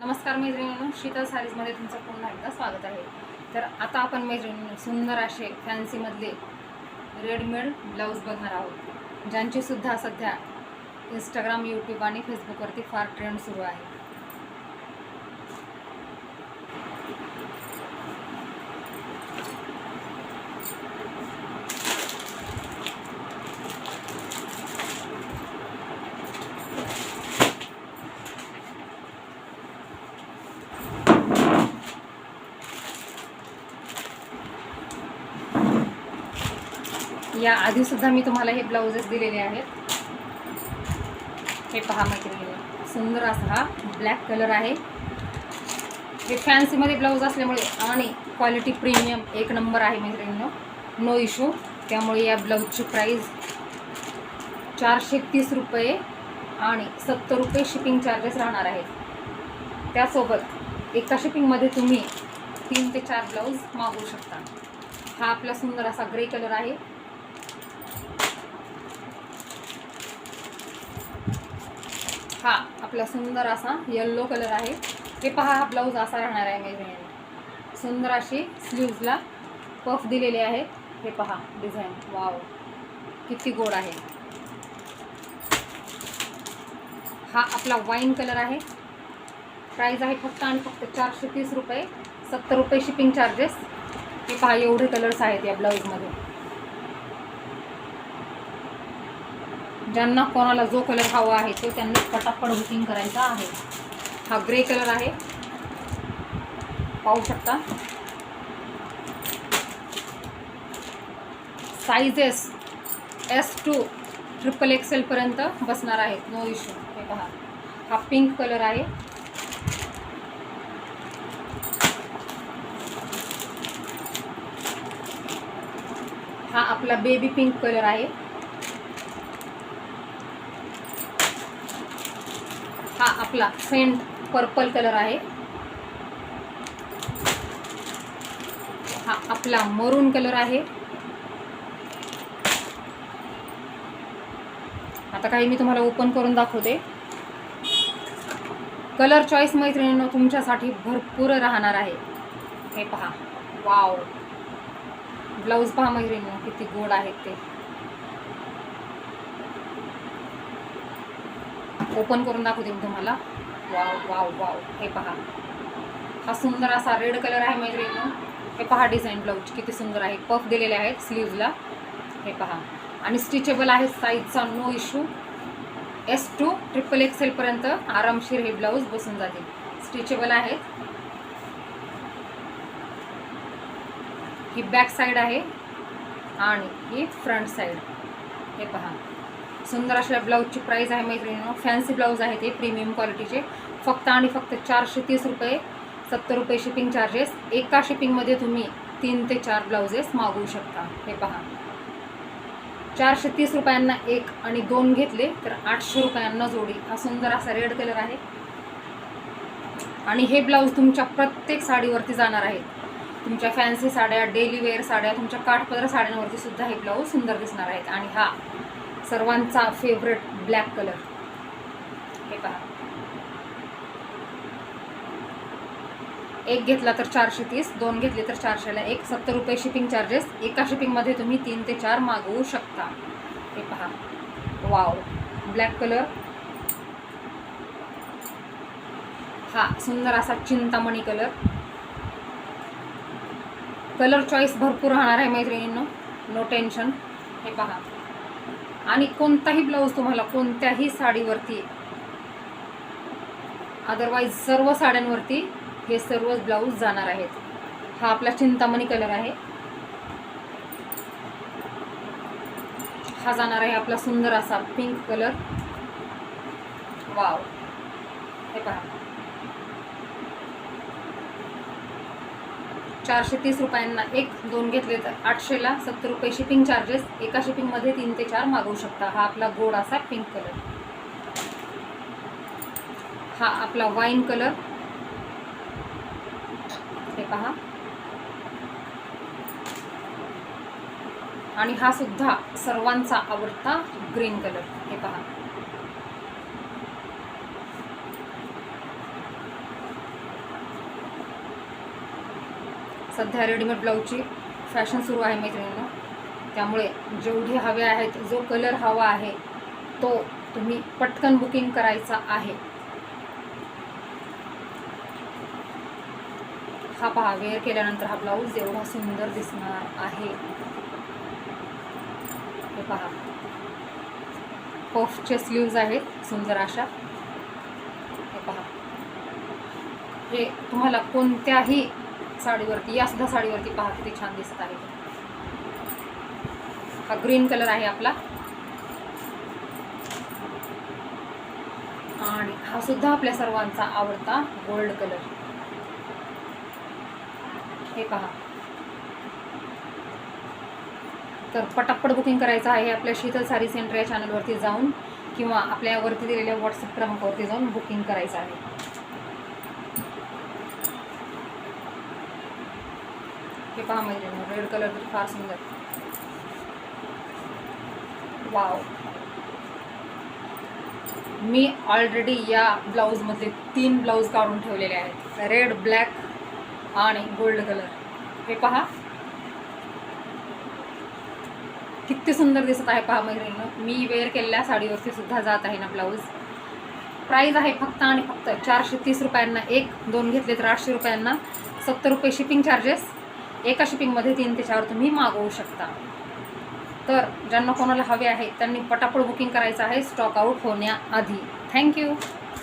नमस्कार मैत्रिणींनो, शीतल सारीजमध्ये तुमचं पुन्हा एकदा स्वागत आहे. तर आता आपण मैत्रिणींनो सुंदर असे फॅन्सीमधले रेडीमेड ब्लाऊज बघणार आहोत, ज्यांची सुद्धा सध्या इंस्टाग्राम, यूट्यूब आणि फेसबुकवरती फार ट्रेंड सुरू आहे. या आधी सुद्धा मी तुम्हाला हे ब्लाउजेस दिलेले आहेत. हे पहा मैत्रिणींनो, सुंदर असा हा ब्लॅक कलर आहे. हे फॅन्सीमध्ये ब्लाऊज असल्यामुळे आणि क्वालिटी प्रीमियम एक नंबर आहे मैत्रिणींनो, नो इशू. त्यामुळे या ब्लाऊजची प्राईस 430 रुपये आणि 70 रुपये शिपिंग चार्जेस राहणार आहेत. त्यासोबत एका शिपिंगमध्ये तुम्ही 3 ते 4 ब्लाऊज मागवू शकता. हा आपला सुंदर असा ग्रे कलर आहे. हा आपला सुंदर असा येल्लो कलर आहे. हे पहा, हा ब्लाऊज असा राहणार आहे मैत्रिणींनो. सुंदर अशी स्लीव्जला पफ दिलेले आहेत. हे पहा डिझाईन, वाव किती गोड आहे. हा आपला वाईन कलर आहे. प्राईस आहे फक्त आणि फक्त 430 रुपये, 70 रुपये शिपिंग चार्जेस. हे पहा, एवढे कलर्स आहेत या ब्लाऊजमध्ये. ज्यांना कोणाला जो कलर हवा आहे तो त्यांनी पटापट बुकिंग करायचा आहे. हा ग्रे कलर आहे, पाहू शकता. साइजेस S2 XXL पर्यंत बसणार आहेत, नो इश्यू. हे पहा, हा पिंक कलर आहे. हा आपला बेबी पिंक कलर आहे. हा आपला फेंट पर्पल कलर आहे. हा आपला मरून कलर आहे. आता काही मी तुम्हाला ओपन करून दाखवते. कलर चॉईस मैत्रिणींनो तुमच्यासाठी भरपूर राहणार आहे. हे पहा, वाव. ब्लाऊज पहा मैत्रिणींनो, किती गोड आहेत ते. ओपन करून दाखवते मी तुम्हाला. Wow wow wow. हे पहा, हा सुंदर असा रेड कलर आहे मैत्रिणींनो. हे पहा डिझाईन, ब्लाऊज किती सुंदर आहे. पफ दिलेले आहेत स्लीव्जला. हे पहा, आणि स्टिचेबल आहे. साईजचा नो इश्यू. S2 XXL पर्यंत आरामशीर हे ब्लाऊज बसून जातील. स्टिचेबल आहेत. ही बॅक साईड आहे आणि ही फ्रंट साईड. हे पहा, सुंदर अशा ब्लाऊजची प्राईस आहे मैत्रिणींनो. फॅन्सी ब्लाऊज आहे ते, प्रीमियम क्वालिटीचे. फक्त आणि फक्त 430 रुपये, 70 रुपये शिपिंग चार्जेस. एका शिपिंगमध्ये तुम्ही 3 ते 4 ब्लाउजेस मागवू शकता. हे पहा, 430 रुपयांना एक आणि 2 घेतले तर 800 रुपयांना जोडी. हा सुंदर असा रेड कलर आहे. आणि हे ब्लाऊज तुमच्या प्रत्येक साडीवरती जाणार आहे. तुमच्या फॅन्सी साड्या, डेली वेअर साड्या, तुमच्या काठपदर साड्यांवरती सुद्धा हे ब्लाऊज सुंदर दिसणार आहेत. आणि हा सर्वांचा फेवरेट ब्लॅक कलर. हे पहा, एक घेतला तर 430, 2 घेतले तर 400ला एक, 70 रुपये शिपिंग चार्जेस. एका शिपिंगमध्ये तुम्ही 3 ते 4 मागवू शकता. हे पहा, वाव. Black colour. हा सुंदर असा चिंतामणी कलर. कलर चॉईस भरपूर राहणार आहे मैत्रिणींनो, नो टेन्शन. हे पहा, आणि कोणताही ब्लाऊज तुम्हाला कोणत्याही साडीवरती, अदरवाईज सर्व साड्यांवरती हे सर्व ब्लाऊज जाणार आहेत. हा आपला चिंतामणी कलर आहे. हा जाणार आहे आपला सुंदर असा पिंक कलर. वाव. हे पहा, 430 रुपयांना एक, 2 घेतले तर 800ला, 70 रुपये शिपिंग चार्जेस. एका शिपिंगमध्ये 3 ते 4 मागवू शकता. हा आपला गोड असा पिंक कलर. हा आपला वाईन कलर. हे पहा, आणि हा सुद्धा सर्वांचा आवडता ग्रीन कलर. हे पहा, सध्या रेडीमेड ब्लाऊजची फॅशन सुरू आहे मैत्रिणींनो, त्यामुळे जेवढे हवे आहेत, जो कलर हवा आहे तो तुम्ही पटकन बुकिंग करायचा आहे. हा पहा, वेअर केल्यानंतर हा ब्लाऊज एवढा सुंदर दिसणार आहे. हे पहा, पफचे स्लीव्ज आहेत सुंदर अशा. हे पहा, हे तुम्हाला कोणत्याही साडीवरती, या सुद्धा साडीवरती पहा किती छान दिसत आहे. हा ग्रीन कलर आहे आपला, आणि हा सुद्धा आपल्या सर्वांचा आवडता गोल्ड कलर. हे पहा, तर पटापट बुकिंग करायचं आहे आपल्या शीतल साडी सेंटर या चॅनलवरती जाऊन, किंवा आपल्यावरती दिलेल्या व्हॉट्सअप क्रमांकावरती जाऊन बुकिंग करायचं आहे. हे पहा मैत्रिणी, रेड कलर फार सुंदर. वाव, मी ऑलरेडी या ब्लाऊजमधले 3 ब्लाऊज काढून ठेवलेले आहेत, रेड, ब्लॅक आणि गोल्ड कलर. हे पहा किती सुंदर दिसत आहे. पहा मैत्रिणींनो, मी वेअर केलेल्या साडीवरती सुद्धा जात आहे ना ब्लाऊज. प्राईज आहे फक्त आणि फक्त 430 रुपयांना एक, 2 घेतले तर 800 रुपयांना, 70 रुपये शिपिंग चार्जेस. एका शिपिंगमध्ये 3 ते 4 तुम्ही मागवू शकता. तर ज्यांना कोणाला हवे आहे त्यांनी पटापट बुकिंग करायचं आहे, स्टॉक आउट होण्याआधी. थँक्यू.